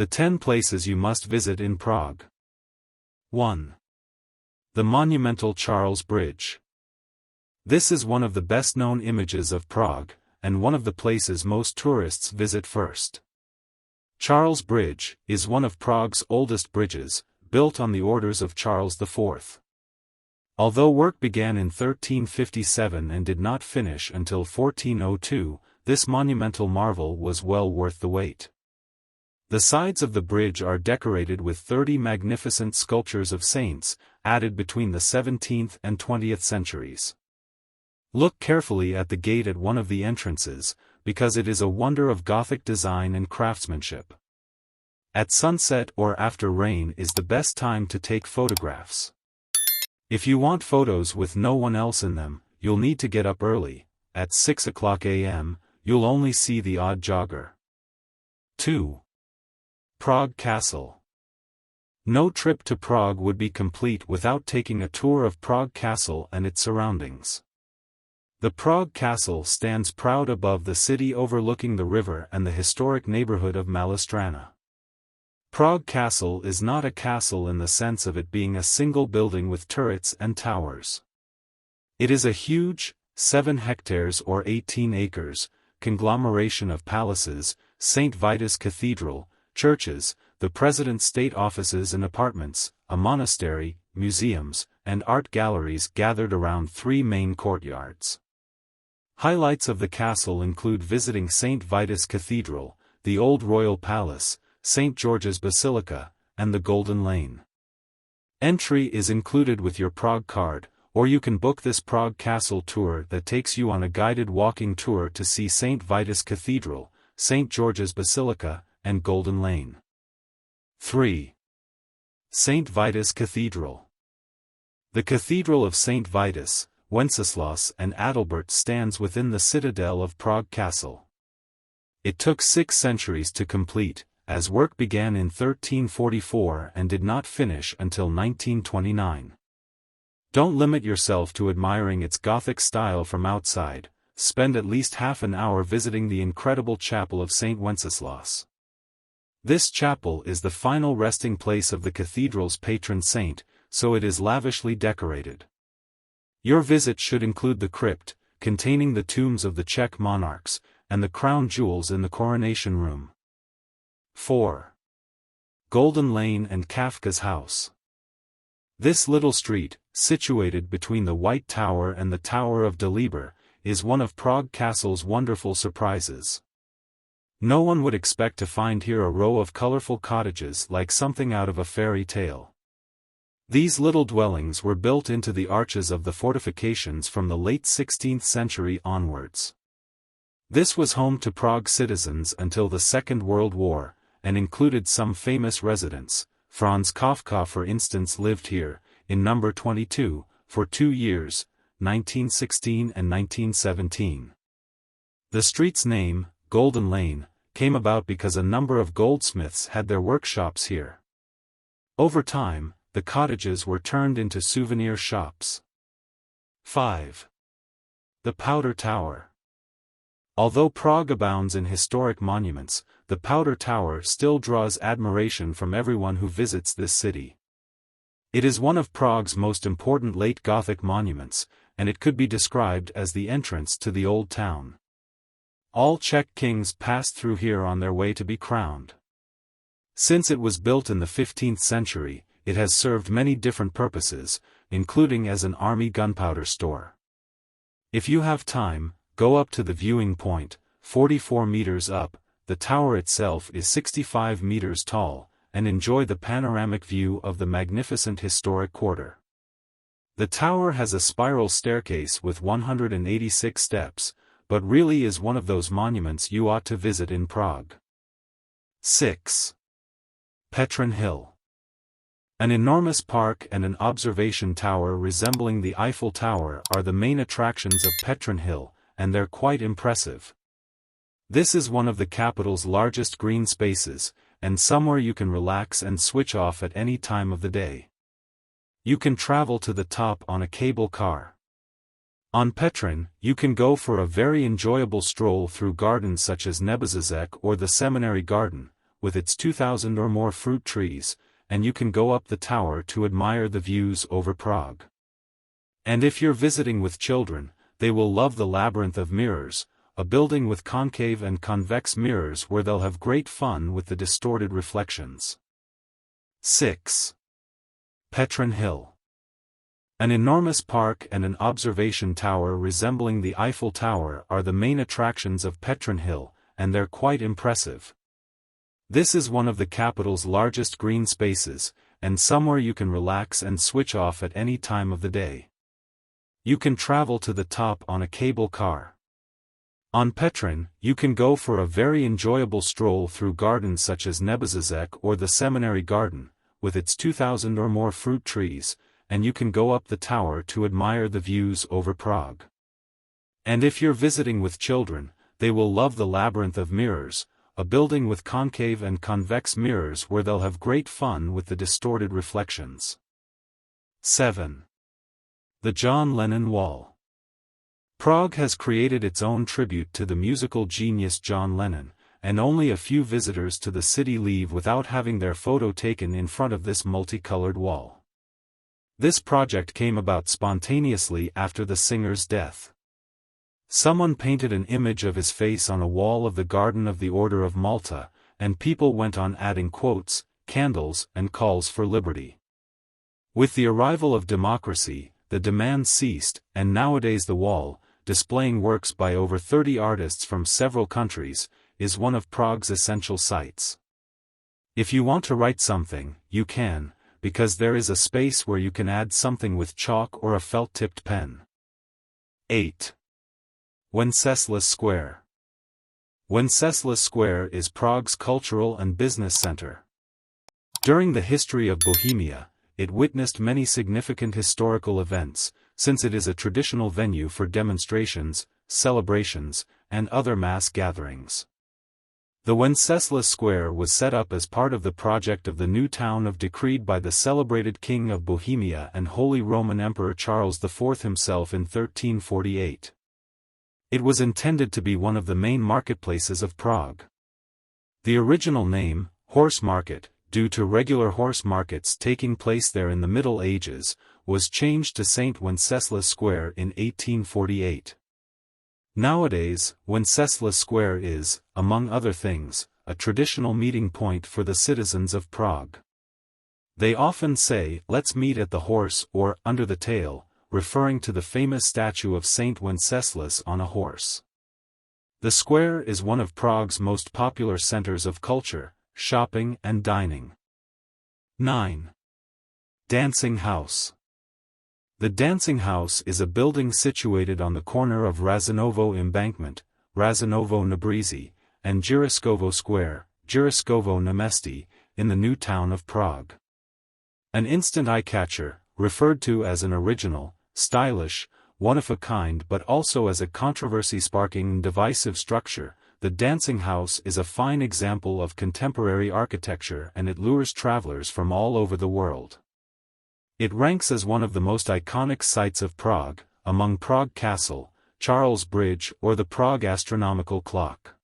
The 10 places you must visit in Prague. 1. The monumental Charles Bridge. This is one of the best-known images of Prague, and one of the places most tourists visit first. Charles Bridge is one of Prague's oldest bridges, built on the orders of Charles IV. Although work began in 1357 and did not finish until 1402, this monumental marvel was well worth the wait. The sides of the bridge are decorated with 30 magnificent sculptures of saints, added between the 17th and 20th centuries. Look carefully at the gate at one of the entrances, because it is a wonder of Gothic design and craftsmanship. At sunset or after rain is the best time to take photographs. If you want photos with no one else in them, you'll need to get up early. At 6 o'clock a.m., you'll only see the odd jogger. 2. Prague Castle. No trip to Prague would be complete without taking a tour of Prague Castle and its surroundings. The Prague Castle stands proud above the city overlooking the river and the historic neighborhood of Malistrana. Prague Castle is not a castle in the sense of it being a single building with turrets and towers. It is a huge, 7 hectares or 18 acres, conglomeration of palaces, St. Vitus Cathedral, churches, the president's state offices and apartments, a monastery, museums, and art galleries gathered around 3 main courtyards. Highlights of the castle include visiting St. Vitus Cathedral, the Old Royal Palace, St. George's Basilica, and the Golden Lane. Entry is included with your Prague card, or you can book this Prague Castle tour that takes you on a guided walking tour to see St. Vitus Cathedral, St. George's Basilica, and Golden Lane. 3. St. Vitus Cathedral. The Cathedral of St. Vitus, Wenceslas and Adalbert stands within the citadel of Prague Castle. It took 6 centuries to complete, as work began in 1344 and did not finish until 1929. Don't limit yourself to admiring its Gothic style from outside, spend at least half an hour visiting the incredible chapel of St. Wenceslas. This chapel is the final resting place of the cathedral's patron saint, so it is lavishly decorated. Your visit should include the crypt, containing the tombs of the Czech monarchs, and the crown jewels in the coronation room. 4. Golden Lane and Kafka's house. This little street, situated between the White Tower and the Tower of Deliber, is one of Prague Castle's wonderful surprises. No one would expect to find here a row of colorful cottages like something out of a fairy tale. These little dwellings were built into the arches of the fortifications from the late 16th century onwards. This was home to Prague citizens until the Second World War, and included some famous residents. Franz Kafka, for instance, lived here, in number 22, for 2 years, 1916 and 1917. The street's name, Golden Lane, came about because a number of goldsmiths had their workshops here. Over time, the cottages were turned into souvenir shops. 5. The Powder Tower. Although Prague abounds in historic monuments, the Powder Tower still draws admiration from everyone who visits this city. It is one of Prague's most important late Gothic monuments, and it could be described as the entrance to the Old Town. All Czech kings passed through here on their way to be crowned. Since it was built in the 15th century, it has served many different purposes, including as an army gunpowder store. If you have time, go up to the viewing point, 44 meters up. The tower itself is 65 meters tall, and enjoy the panoramic view of the magnificent historic quarter. The tower has a spiral staircase with 186 steps, but really is one of those monuments you ought to visit in Prague. 6. Petrin Hill. An enormous park and an observation tower resembling the Eiffel Tower are the main attractions of Petrin Hill, and they're quite impressive. This is one of the capital's largest green spaces, and somewhere you can relax and switch off at any time of the day. You can travel to the top on a cable car. On Petrin, you can go for a very enjoyable stroll through gardens such as Nebezizek or the Seminary Garden, with its 2,000 or more fruit trees, and you can go up the tower to admire the views over Prague. And if you're visiting with children, they will love the Labyrinth of Mirrors, a building with concave and convex mirrors where they'll have great fun with the distorted reflections. 6. Petrin Hill. An enormous park and an observation tower resembling the Eiffel Tower are the main attractions of Petrin Hill, and they're quite impressive. This is one of the capital's largest green spaces, and somewhere you can relax and switch off at any time of the day. You can travel to the top on a cable car. On Petrin, you can go for a very enjoyable stroll through gardens such as Nebezizek or the Seminary Garden, with its 2,000 or more fruit trees, and you can go up the tower to admire the views over Prague. And if you're visiting with children, they will love the Labyrinth of Mirrors, a building with concave and convex mirrors where they'll have great fun with the distorted reflections. 7. The John Lennon Wall. Prague has created its own tribute to the musical genius John Lennon, and only a few visitors to the city leave without having their photo taken in front of this multicolored wall. This project came about spontaneously after the singer's death. Someone painted an image of his face on a wall of the Garden of the Order of Malta, and people went on adding quotes, candles, and calls for liberty. With the arrival of democracy, the demand ceased, and nowadays the wall, displaying works by over 30 artists from several countries, is one of Prague's essential sites. If you want to write something, you can, because there is a space where you can add something with chalk or a felt-tipped pen. 8. Wenceslas Square. Wenceslas Square is Prague's cultural and business center. During the history of Bohemia, it witnessed many significant historical events, since it is a traditional venue for demonstrations, celebrations, and other mass gatherings. The Wenceslas Square was set up as part of the project of the new town of decreed by the celebrated King of Bohemia and Holy Roman Emperor Charles IV himself in 1348. It was intended to be one of the main marketplaces of Prague. The original name, Horse Market, due to regular horse markets taking place there in the Middle Ages, was changed to St. Wenceslas Square in 1848. Nowadays, Wenceslas Square is, among other things, a traditional meeting point for the citizens of Prague. They often say, "Let's meet at the horse" or "under the tail," referring to the famous statue of Saint Wenceslas on a horse. The square is one of Prague's most popular centers of culture, shopping and dining. 9. Dancing House. The Dancing House is a building situated on the corner of Razinovo Embankment, Razinovo na Břeži, and Jiriskovo Square, Jiriskovo na Městě, in the new town of Prague. An instant eye-catcher, referred to as an original, stylish, one-of-a-kind but also as a controversy-sparking and divisive structure, the Dancing House is a fine example of contemporary architecture and it lures travelers from all over the world. It ranks as one of the most iconic sites of Prague, among Prague Castle, Charles Bridge or the Prague Astronomical Clock.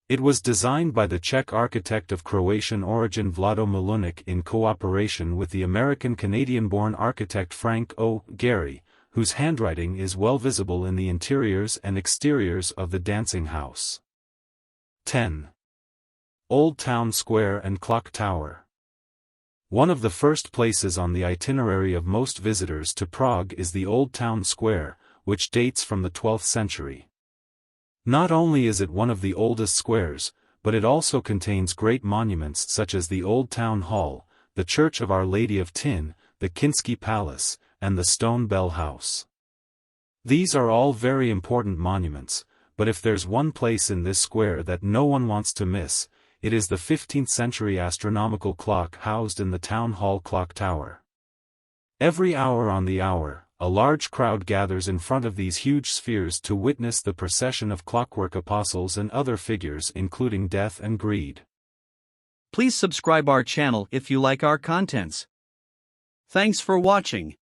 It was designed by the Czech architect of Croatian origin Vlado Milunik in cooperation with the American-Canadian-born architect Frank O. Gehry, whose handwriting is well visible in the interiors and exteriors of the Dancing House. 10. Old Town Square and Clock Tower. One of the first places on the itinerary of most visitors to Prague is the Old Town Square, which dates from the 12th century. Not only is it one of the oldest squares, but it also contains great monuments such as the Old Town Hall, the Church of Our Lady of Tin, the Kinsky Palace, and the Stone Bell House. These are all very important monuments, but if there's one place in this square that no one wants to miss, it is the 15th century astronomical clock housed in the Town Hall Clock Tower. Every hour on the hour, a large crowd gathers in front of these huge spheres to witness the procession of clockwork apostles and other figures including death and greed. Please subscribe our channel if you like our contents. Thanks for watching.